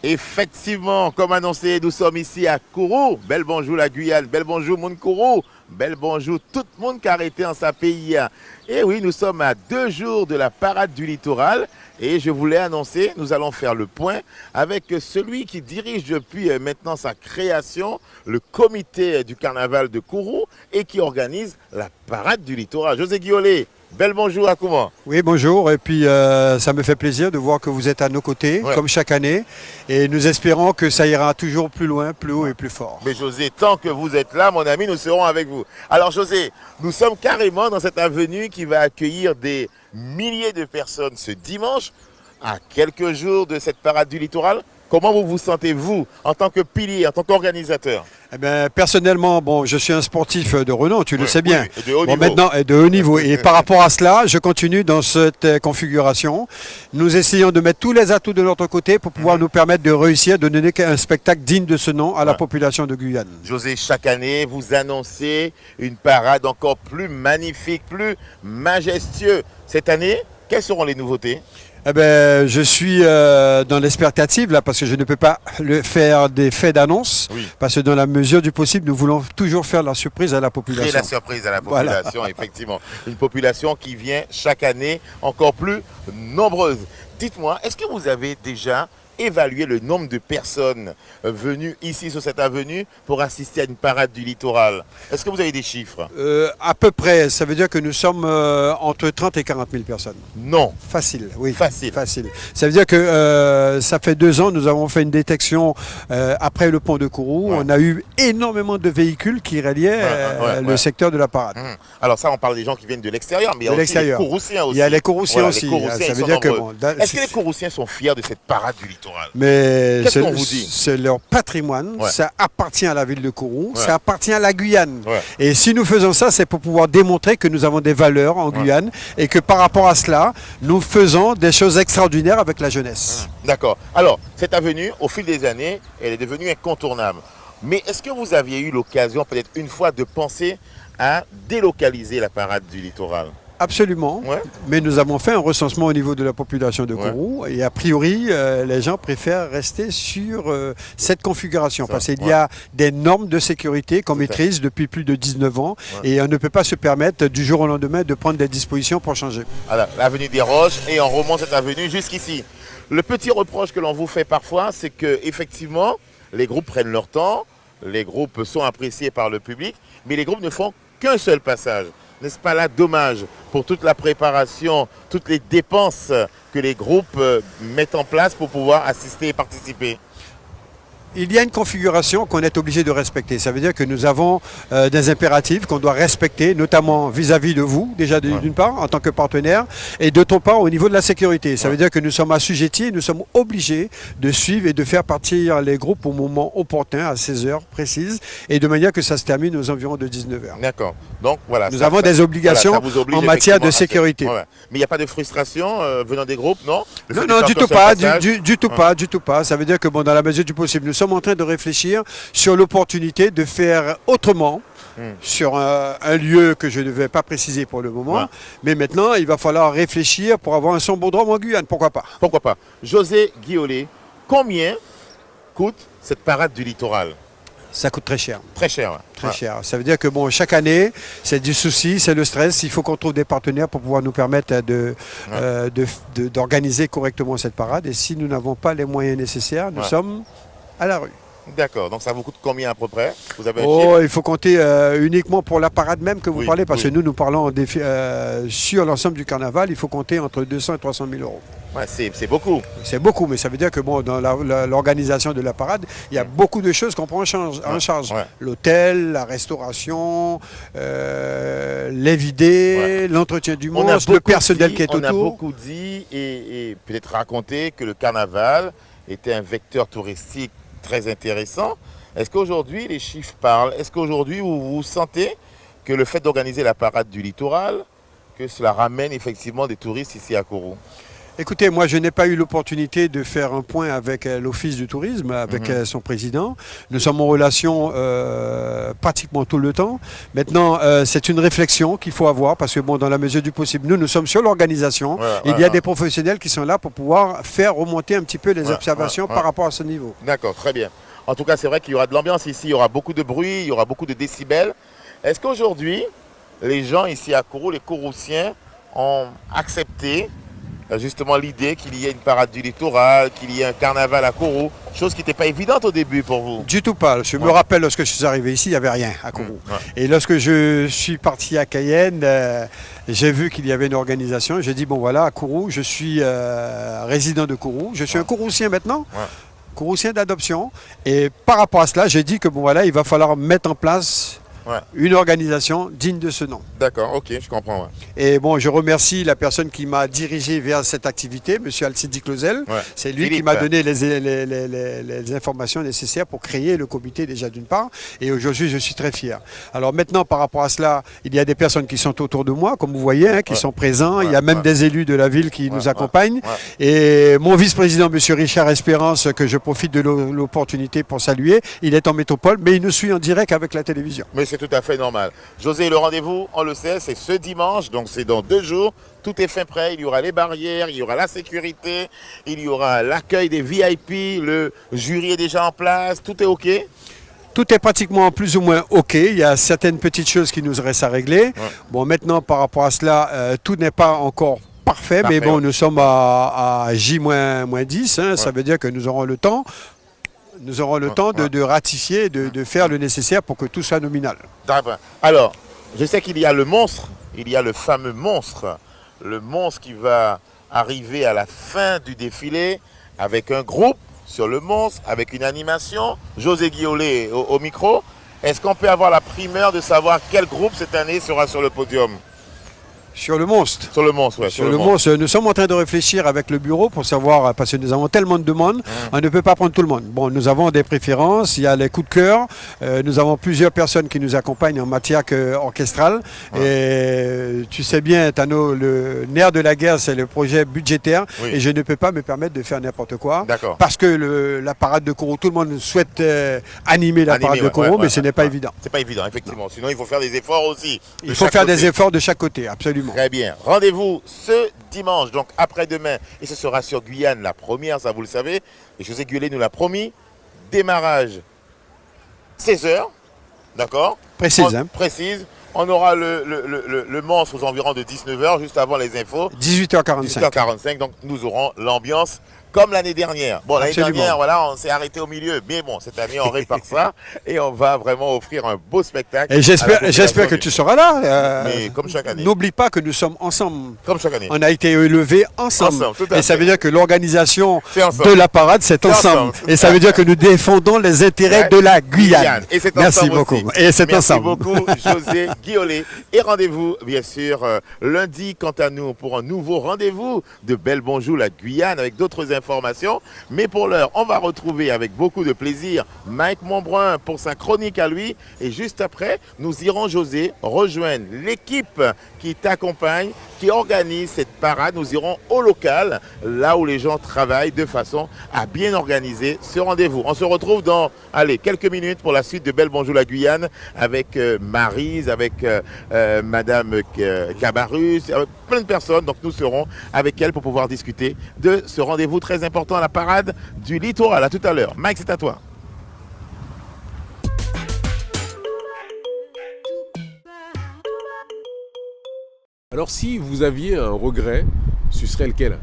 Effectivement, comme annoncé, nous sommes ici à Kourou. Bel bonjour la Guyane, bel bonjour moun Kourou, bel bonjour tout le monde qui a arrêté en sa pays. Et oui, nous sommes à 2 jours de la parade du littoral et je voulais annoncer, nous allons faire le point avec celui qui dirige depuis maintenant sa création, le comité du carnaval de Kourou et qui organise la parade du littoral. José Guiolet. Bel bonjour à comment? Oui, bonjour. Et puis, ça me fait plaisir de voir que vous êtes à nos côtés, comme chaque année. Et nous espérons que ça ira toujours plus loin, plus haut et plus fort. Mais José, tant que vous êtes là, mon ami, nous serons avec vous. Alors José, nous sommes carrément dans cette avenue qui va accueillir des milliers de personnes ce dimanche, à quelques jours de cette parade du littoral. Comment vous vous sentez, vous, en tant que pilier, en tant qu'organisateur? Eh bien, personnellement, bon, je suis un sportif de renom, tu le sais bien. Oui, de haut niveau. Maintenant, de haut niveau. Et par rapport à cela, je continue dans cette configuration. Nous essayons de mettre tous les atouts de notre côté pour pouvoir nous permettre de réussir, de donner un spectacle digne de ce nom à la population de Guyane. José, chaque année, vous annoncez une parade encore plus magnifique, plus majestueuse. Cette année, quelles seront les nouveautés? Eh ben, je suis dans l'expectative là parce que je ne peux pas faire des faits d'annonce parce que dans la mesure du possible, nous voulons toujours faire la surprise à la population. Créer la surprise à la population, voilà. Effectivement. Une population qui vient chaque année encore plus nombreuse. Dites-moi, est-ce que vous avez déjà évalué le nombre de personnes venues ici sur cette avenue pour assister à une parade du littoral? Est-ce que vous avez des chiffres? À peu près, ça veut dire que nous sommes entre 30 et 40 000 personnes. Non. Facile, oui. Facile. Ça veut dire que ça fait 2 ans, nous avons fait une détection après le pont de Kourou. On a eu énormément de véhicules qui reliaient le secteur de la parade. Alors ça, on parle des gens qui viennent de l'extérieur, mais il y a aussi les Kouroussiens aussi. Il y a les Kouroussiens aussi. Ça veut dire que est-ce que les Kouroussiens sont fiers de cette parade du littoral? Mais qu'est-ce qu'on vous dit? C'est leur patrimoine, ça appartient à la ville de Kourou, ça appartient à la Guyane. Et si nous faisons ça, c'est pour pouvoir démontrer que nous avons des valeurs en Guyane et que par rapport à cela, nous faisons des choses extraordinaires avec la jeunesse. D'accord. Alors, cette avenue, au fil des années, elle est devenue incontournable. Mais est-ce que vous aviez eu l'occasion, peut-être une fois, de penser à délocaliser la parade du littoral? Absolument, mais nous avons fait un recensement au niveau de la population de Kourou et a priori, les gens préfèrent rester sur cette configuration parce qu'il y a des normes de sécurité qu'on maîtrise depuis plus de 19 ans et on ne peut pas se permettre du jour au lendemain de prendre des dispositions pour changer. Voilà, l'avenue des Roches et on remonte cette avenue jusqu'ici. Le petit reproche que l'on vous fait parfois, c'est que effectivement, les groupes prennent leur temps, les groupes sont appréciés par le public, mais les groupes ne font qu'un seul passage. N'est-ce pas là dommage pour toute la préparation, toutes les dépenses que les groupes mettent en place pour pouvoir assister et participer? Il y a une configuration qu'on est obligé de respecter. Ça veut dire que nous avons des impératifs qu'on doit respecter, notamment vis-à-vis de vous, déjà d'une part, en tant que partenaire, et d'autre part au niveau de la sécurité. Ça veut dire que nous sommes assujettis, nous sommes obligés de suivre et de faire partir les groupes au moment opportun, à 16 heures précises, et de manière que ça se termine aux environs de 19 heures. D'accord. Donc voilà. Nous avons des obligations en matière de sécurité. Mais il n'y a pas de frustration venant des groupes, non? Non, du tout pas, du tout pas. Ça veut dire que bon, dans la mesure du possible, nous sommes en train de réfléchir sur l'opportunité de faire autrement sur un lieu que je ne vais pas préciser pour le moment. Mais maintenant, il va falloir réfléchir pour avoir un sambodrome en Guyane. Pourquoi pas? Pourquoi pas? José Guiolet, combien coûte cette parade du littoral? Ça coûte très cher. Très cher. Très cher. Ça veut dire que bon, chaque année, c'est du souci, c'est le stress. Il faut qu'on trouve des partenaires pour pouvoir nous permettre d'organiser correctement cette parade. Et si nous n'avons pas les moyens nécessaires, nous sommes à la rue. D'accord. Donc ça vous coûte combien à peu près? Vous avez un chiffre? Il faut compter uniquement pour la parade même que vous parlez, parce que nous parlons sur l'ensemble du carnaval, il faut compter entre 200 et 300 000 euros. Ouais, c'est beaucoup. C'est beaucoup, mais ça veut dire que bon, dans l'organisation de la parade, il y a beaucoup de choses qu'on prend en charge. L'hôtel, la restauration, les vidés, l'entretien du monstre, le personnel qui est autour. On a beaucoup dit et peut-être raconté que le carnaval était un vecteur touristique très intéressant. Est-ce qu'aujourd'hui les chiffres parlent? Est-ce qu'aujourd'hui vous sentez que le fait d'organiser la parade du littoral, que cela ramène effectivement des touristes ici à Kourou? Écoutez, moi je n'ai pas eu l'opportunité de faire un point avec l'Office du tourisme, avec son président. Nous sommes en relation pratiquement tout le temps. Maintenant, c'est une réflexion qu'il faut avoir parce que bon, dans la mesure du possible, nous sommes sur l'organisation. Il y a des professionnels qui sont là pour pouvoir faire remonter un petit peu les observations par rapport à ce niveau. D'accord, très bien. En tout cas, c'est vrai qu'il y aura de l'ambiance ici, il y aura beaucoup de bruit, il y aura beaucoup de décibels. Est-ce qu'aujourd'hui, les gens ici à Kourou, les Kouroussiens, ont accepté justement l'idée qu'il y ait une parade du littoral, qu'il y ait un carnaval à Kourou, chose qui n'était pas évidente au début pour vous? Du tout pas. Je me rappelle lorsque je suis arrivé ici, il n'y avait rien à Kourou. Et lorsque je suis parti à Cayenne, j'ai vu qu'il y avait une organisation. J'ai dit, bon voilà, à Kourou, je suis résident de Kourou. Je suis un Kouroussien maintenant, Kouroussien d'adoption. Et par rapport à cela, j'ai dit que bon voilà, il va falloir mettre en place une organisation digne de ce nom. D'accord, ok, je comprends. Et bon, je remercie la personne qui m'a dirigé vers cette activité, M. Alcidi Clausel. C'est lui qui m'a donné les informations nécessaires pour créer le comité déjà d'une part. Et aujourd'hui, je suis très fier. Alors maintenant, par rapport à cela, il y a des personnes qui sont autour de moi, comme vous voyez, qui sont présents. Il y a même des élus de la ville qui nous accompagnent. Et mon vice-président, M. Richard Espérance, que je profite de l'opportunité pour saluer, il est en métropole, mais il nous suit en direct avec la télévision. Mais c'est tout à fait normal. José, le rendez-vous, on le sait, c'est ce dimanche, donc c'est dans 2 jours. Tout est fait prêt, il y aura les barrières, il y aura la sécurité, il y aura l'accueil des VIP, le jury est déjà en place, tout est OK? Tout est pratiquement plus ou moins OK. Il y a certaines petites choses qui nous restent à régler. Bon, maintenant, par rapport à cela, tout n'est pas encore parfait, mais bon, nous sommes à J-10, ça veut dire que nous aurons le temps. Nous aurons le temps de ratifier, de faire le nécessaire pour que tout soit nominal. Alors, je sais qu'il y a le monstre, il y a le fameux monstre. Le monstre qui va arriver à la fin du défilé avec un groupe sur le monstre, avec une animation. José Guiolet au micro. Est-ce qu'on peut avoir la primeur de savoir quel groupe cette année sera sur le podium? Sur le monstre. Sur le monstre, oui. Sur le monstre, nous sommes en train de réfléchir avec le bureau pour savoir, parce que nous avons tellement de demandes, on ne peut pas prendre tout le monde. Bon, nous avons des préférences, il y a les coups de cœur, nous avons plusieurs personnes qui nous accompagnent en matière orchestrale. Et tu sais bien, Tano, le nerf de la guerre, c'est le projet budgétaire. Et je ne peux pas me permettre de faire n'importe quoi. Parce que la parade de Kourou, tout le monde souhaite animer la parade de Kourou, mais ce n'est pas évident. C'est pas évident, effectivement. Sinon, il faut faire des efforts aussi. Il faut faire des efforts de chaque côté, absolument. Très bien. Rendez-vous ce dimanche, donc après-demain. Et ce sera sur Guyane, la première, ça vous le savez. Et José Guiolet nous l'a promis. Démarrage 16h. D'accord? Précise. Précise. On aura le monstre aux environs de 19h, juste avant les infos. 18h45. 18h45. Donc nous aurons l'ambiance comme l'année dernière. Bon, l'année dernière, voilà, on s'est arrêté au milieu. Mais bon, cette année, on répare ça et on va vraiment offrir un beau spectacle. Et j'espère que tu seras là. Mais comme chaque année. N'oublie pas que nous sommes ensemble. Comme chaque année. On a été élevés ensemble. Et ça veut dire que l'organisation de la parade, c'est ensemble. Et ça veut dire que nous défendons les intérêts de la Guyane. Et c'est Merci beaucoup. Et c'est ensemble. Merci beaucoup, José Guiolet. Et rendez-vous, bien sûr, lundi, quant à nous, pour un nouveau rendez-vous de Belle Bonjour la Guyane avec d'autres informations. Mais pour l'heure, on va retrouver avec beaucoup de plaisir Mike Monbrun pour sa chronique à lui. Et juste après, nous irons, José, rejoindre l'équipe qui t'accompagne, qui organise cette parade. Nous irons au local, là où les gens travaillent de façon à bien organiser ce rendez-vous. On se retrouve dans, quelques minutes pour la suite de Belle Bonjour la Guyane avec Maryse, avec Madame Cabarrus, avec plein de personnes. Donc nous serons avec elle pour pouvoir discuter de ce rendez-vous très important à la parade du littoral. À tout à l'heure. Mike, c'est à toi. Alors si vous aviez un regret, ce serait lequel?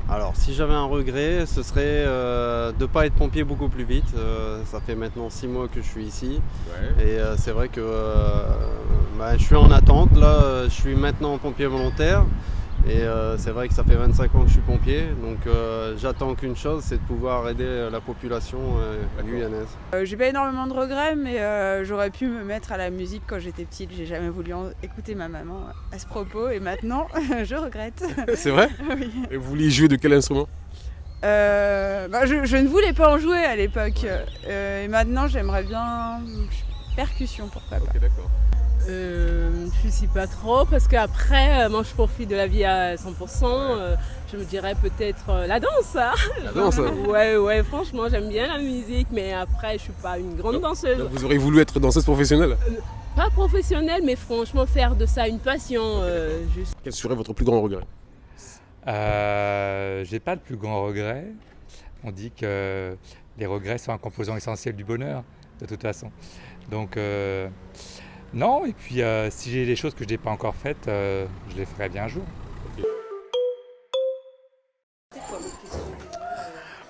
Alors si j'avais un regret, ce serait de ne pas être pompier beaucoup plus vite. Ça fait maintenant 6 mois que je suis ici. Et c'est vrai que je suis en attente. Là, je suis maintenant pompier volontaire. Et c'est vrai que ça fait 25 ans que je suis pompier, donc j'attends qu'une chose, c'est de pouvoir aider la population guyanaise. J'ai pas énormément de regrets, mais j'aurais pu me mettre à la musique quand j'étais petite. J'ai jamais voulu écouter ma maman à ce propos, et maintenant je regrette. C'est vrai? Oui. Et vous vouliez jouer de quel instrument? Je ne voulais pas en jouer à l'époque, et maintenant j'aimerais bien percussion, pourquoi pas. Ok, d'accord. Je ne sais pas trop parce qu'après, moi je profite de la vie à 100%. Je me dirais peut-être la danse. Hein. La danse hein. Ouais, franchement j'aime bien la musique, mais après je ne suis pas une grande danseuse. Donc vous auriez voulu être danseuse professionnelle? Pas professionnelle, mais franchement faire de ça une passion. Juste. Quel serait votre plus grand regret? J'ai pas de plus grand regret. On dit que les regrets sont un composant essentiel du bonheur, de toute façon. Donc, non, et puis si j'ai des choses que je n'ai pas encore faites, je les ferai bien un jour.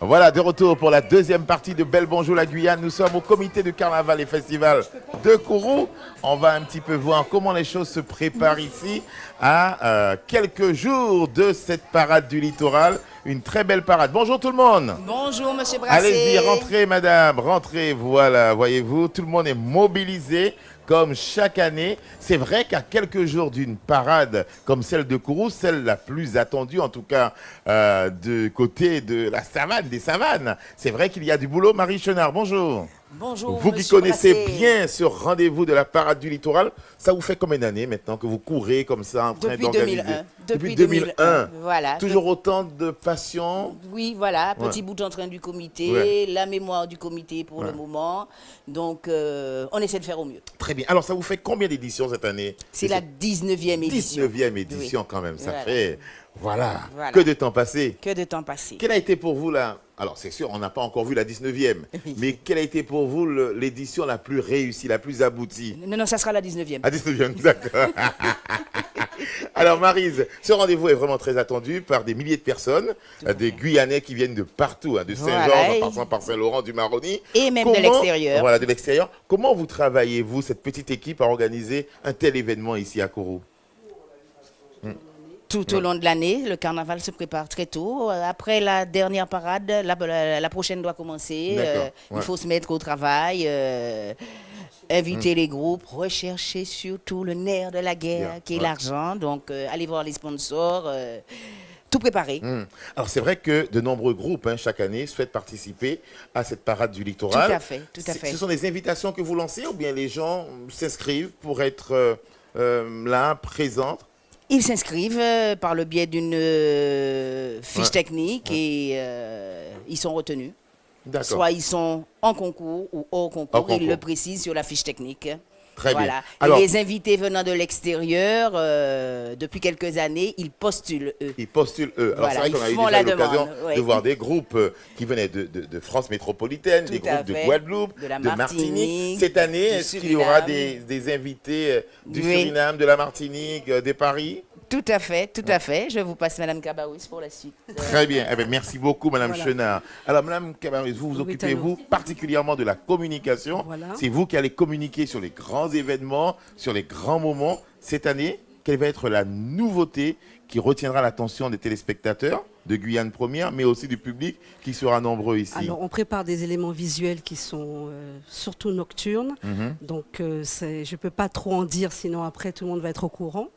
Voilà, de retour pour la deuxième partie de Belle Bonjour la Guyane. Nous sommes au comité de carnaval et festival de Kourou. On va un petit peu voir comment les choses se préparent ici à quelques jours de cette parade du littoral. Une très belle parade. Bonjour tout le monde. Bonjour monsieur Brassé. Allez-y, rentrez madame, rentrez. Voilà, voyez-vous, tout le monde est mobilisé. Comme chaque année, c'est vrai qu'à quelques jours d'une parade comme celle de Kourou, celle la plus attendue en tout cas du côté de la savane, des savanes, c'est vrai qu'il y a du boulot. Marie Chenard, bonjour. Bonjour. Vous qui connaissez bien ce rendez-vous de la parade du littoral, ça vous fait combien d'années maintenant que vous courez comme ça en train d'organiser? Depuis 2001. Voilà. Toujours autant de passion. Oui, voilà, petit bout en train du comité, la mémoire du comité pour le moment. Donc, on essaie de faire au mieux. Très bien. Alors, ça vous fait combien d'éditions cette année? C'est la 19e édition. 19e édition quand même, ça fait... Voilà. Voilà. Que de temps passé. Que de temps passé. Quelle a été pour vous là? Alors c'est sûr, on n'a pas encore vu la 19e, mais quelle a été pour vous l'édition la plus réussie, la plus aboutie? Non, ça sera la 19e. La 19e, d'accord. Alors Maryse, ce rendez-vous est vraiment très attendu par des milliers de personnes, des Guyanais qui viennent de partout, de Saint-Georges en passant par Saint-Laurent, du Maroni. Et même de l'extérieur. Voilà, de l'extérieur. Comment vous travaillez, vous, cette petite équipe, à organiser un tel événement ici à Kourou? Tout au long de l'année, le carnaval se prépare très tôt. Après la dernière parade, la prochaine doit commencer. Il faut se mettre au travail, inviter les groupes, rechercher surtout le nerf de la guerre, qui est l'argent. Donc, aller voir les sponsors, tout préparer. Alors, c'est vrai que de nombreux groupes, chaque année, souhaitent participer à cette parade du littoral. Tout à fait, tout à fait. Ce sont des invitations que vous lancez ou bien les gens s'inscrivent pour être là, présents? Ils s'inscrivent par le biais d'une fiche technique et ils sont retenus. Soit ils sont en concours ou hors concours, ils le précisent sur la fiche technique. Très bien. Alors, les invités venant de l'extérieur, depuis quelques années, ils postulent eux. Ils postulent eux. Alors c'est vrai qu'on a eu déjà l'occasion de voir des groupes qui venaient de France métropolitaine, des groupes de Guadeloupe, de Martinique. Cette année, est-ce qu'il y aura des invités du Suriname, de la Martinique, de Paris? Tout à fait, tout à fait. Je vous passe Madame Cabarrus pour la suite. Très bien. Eh bien, merci beaucoup, Madame Chenard. Alors, Madame Cabarrus, vous vous occupez-vous particulièrement de la communication. C'est vous qui allez communiquer sur les grands événements, sur les grands moments. Cette année, quelle va être la nouveauté qui retiendra l'attention des téléspectateurs de Guyane Première, mais aussi du public qui sera nombreux ici? Alors, on prépare des éléments visuels qui sont surtout nocturnes. Donc, je ne peux pas trop en dire, sinon après, tout le monde va être au courant.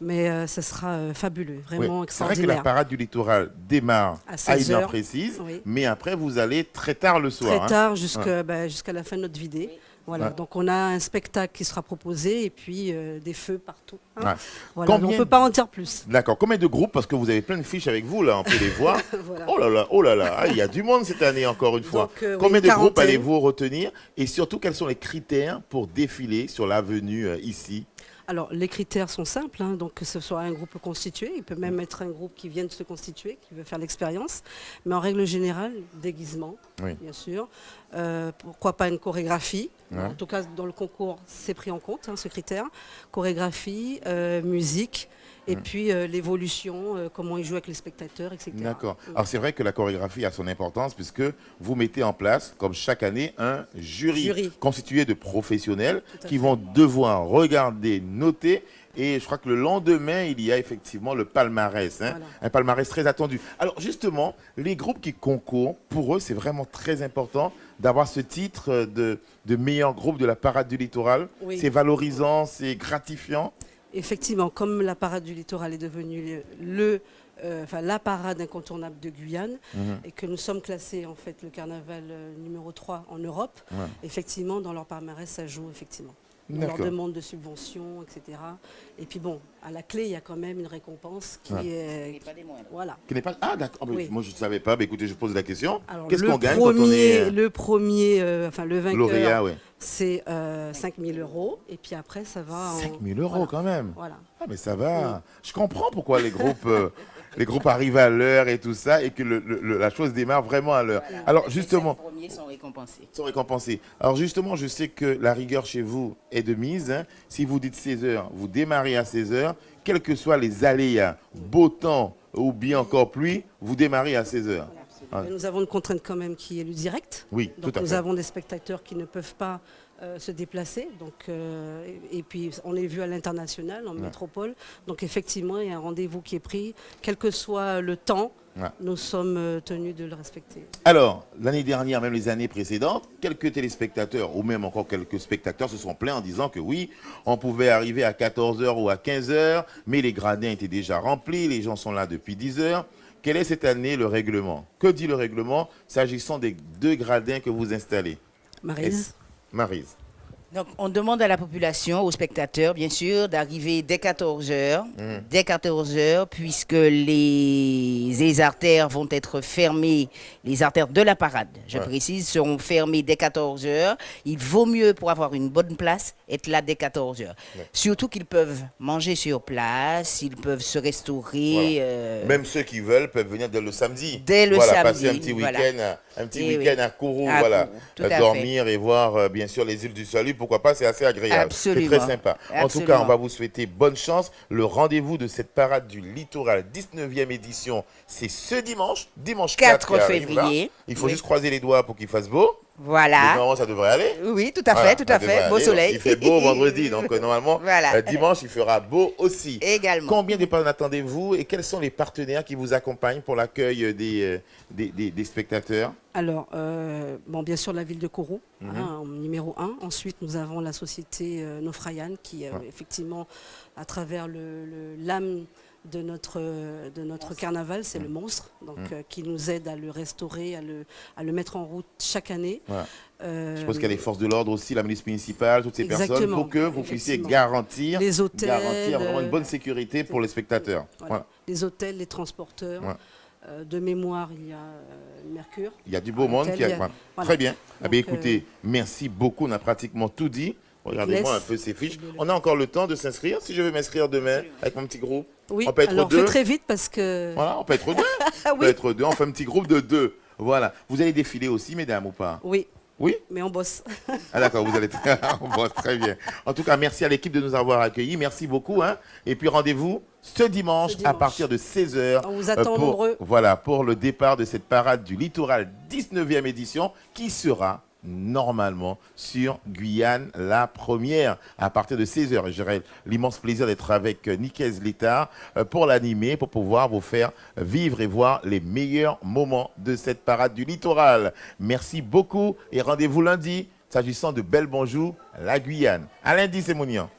Mais ce sera fabuleux, vraiment extraordinaire. C'est vrai que la parade du littoral démarre à une heure précise, mais après, vous allez très tard le soir. Très tard, jusqu'à la fin de notre vidéo. Voilà, donc on a un spectacle qui sera proposé et puis des feux partout. Voilà, on ne peut pas en dire plus. D'accord. Combien de groupes? Parce que vous avez plein de fiches avec vous, là, on peut les voir. Oh là là, il y a du monde cette année, encore une fois. Donc, combien de groupes allez-vous retenir? Et surtout, quels sont les critères pour défiler sur l'avenue ici? Alors, les critères sont simples, donc que ce soit un groupe constitué, il peut même être un groupe qui vient de se constituer, qui veut faire l'expérience, mais en règle générale, déguisement, bien sûr. Pourquoi pas une chorégraphie? En tout cas, dans le concours, c'est pris en compte, ce critère. Chorégraphie, musique, et puis l'évolution, comment ils jouent avec les spectateurs, etc. D'accord. Alors c'est vrai que la chorégraphie a son importance puisque vous mettez en place, comme chaque année, un jury. Constitué de professionnels qui vont devoir regarder, noter. Et je crois que le lendemain, il y a effectivement le palmarès, un palmarès très attendu. Alors justement, les groupes qui concourent, pour eux, c'est vraiment très important d'avoir ce titre de meilleur groupe de la parade du littoral. C'est valorisant, c'est gratifiant. Effectivement, comme la parade du littoral est devenue la parade incontournable de Guyane et que nous sommes classés en fait le carnaval numéro 3 en Europe, effectivement dans leur palmarès ça joue effectivement. On leur demande de subventions, etc. Et puis bon, à la clé, il y a quand même une récompense qui est... pas des moindres. Voilà. Qui n'est pas... Ah d'accord, Oui. moi je ne savais pas. Écoutez, je pose la question. Alors, Qu'est-ce qu'on gagne quand on est... Le premier, enfin le vainqueur, lauréat, ouais. c'est 5 000 €. Et puis après, ça va... 5 000 € quand même. Voilà. Ah mais ça va. Je comprends pourquoi les groupes arrivent à l'heure et tout ça et que la chose démarre vraiment à l'heure. Alors justement... Les premiers sont récompensés. Sont récompensés. Alors justement, je sais que la rigueur chez vous est de mise. Hein. Si vous dites 16h, vous démarrez à 16h. Quels que soient les aléas, beau temps ou bien encore pluie, vous démarrez à 16h. Ah. Nous avons une contrainte quand même qui est le direct. Oui, donc tout à fait. Nous avons des spectateurs qui ne peuvent pas se déplacer. Donc, et puis on est vu à l'international, en métropole. Donc effectivement, il y a un rendez-vous qui est pris. Quel que soit le temps, nous sommes tenus de le respecter. Alors, l'année dernière, même les années précédentes, quelques téléspectateurs ou même encore quelques spectateurs se sont plaints en disant que oui, on pouvait arriver à 14h ou à 15h, mais les gradins étaient déjà remplis, les gens sont là depuis 10h. Quel est cette année le règlement? Que dit le règlement s'agissant des 2 gradins que vous installez? Maryse. Maryse. Donc, on demande à la population, aux spectateurs, bien sûr, d'arriver dès 14h. Dès 14h, puisque les artères vont être fermées, les artères de la parade, je précise, seront fermées dès 14h. Il vaut mieux, pour avoir une bonne place, être là dès 14h. Surtout qu'ils peuvent manger sur place, ils peuvent se restaurer. Même ceux qui veulent peuvent venir dès le samedi. Dès le samedi. Passer un petit week-end à Kourou, dormir et voir bien sûr les îles du Salut. Pourquoi pas, c'est assez agréable. Absolument. C'est très sympa. En tout cas, on va vous souhaiter bonne chance. Le rendez-vous de cette parade du littoral 19e édition, c'est ce dimanche 4 février. Il faut juste croiser les doigts pour qu'il fasse beau. Voilà. Normalement, ça devrait aller. Oui, tout à fait, tout à fait. Beau soleil. Il fait beau vendredi, donc normalement, dimanche, il fera beau aussi. Également. Combien de personnes attendez-vous et quels sont les partenaires qui vous accompagnent pour l'accueil des spectateurs? Alors, bien sûr, la ville de Kourou, numéro 1. Ensuite, nous avons la société Nofrayan qui, effectivement, à travers l'âme de notre carnaval, c'est le monstre, donc qui nous aide à le restaurer, à le mettre en route chaque année. Je pense qu'il y a les forces de l'ordre aussi, la milice municipale, toutes ces personnes, pour que vous puissiez garantir, les hôtels, vraiment une bonne sécurité pour les spectateurs. Les hôtels, les transporteurs. De mémoire, il y a Mercure. Il y a du beau monde qui a... Très bien. Donc, écoutez, merci beaucoup, on a pratiquement tout dit. Regardez-moi un peu ces fiches. On a encore le temps de s'inscrire. Si je veux m'inscrire demain avec mon petit groupe, oui, on peut être alors 2. Fais très vite parce que... Voilà, on peut être 2. On peut être 2. On fait un petit groupe de 2. Voilà. Vous allez défiler aussi, mesdames, ou pas? Oui. Oui? Mais on bosse. Ah d'accord, vous allez... on bosse très bien. En tout cas, merci à l'équipe de nous avoir accueillis. Merci beaucoup. Et puis rendez-vous ce dimanche à partir de 16h. On vous attend nombreux. Voilà, pour le départ de cette parade du littoral 19e édition qui sera normalement sur Guyane la première à partir de 16h. J'aurai l'immense plaisir d'être avec Nicaise Létard pour l'animer, pour pouvoir vous faire vivre et voir les meilleurs moments de cette parade du littoral. Merci beaucoup et rendez-vous lundi s'agissant de Bel Bonjour, la Guyane. À lundi, c'est Mounian.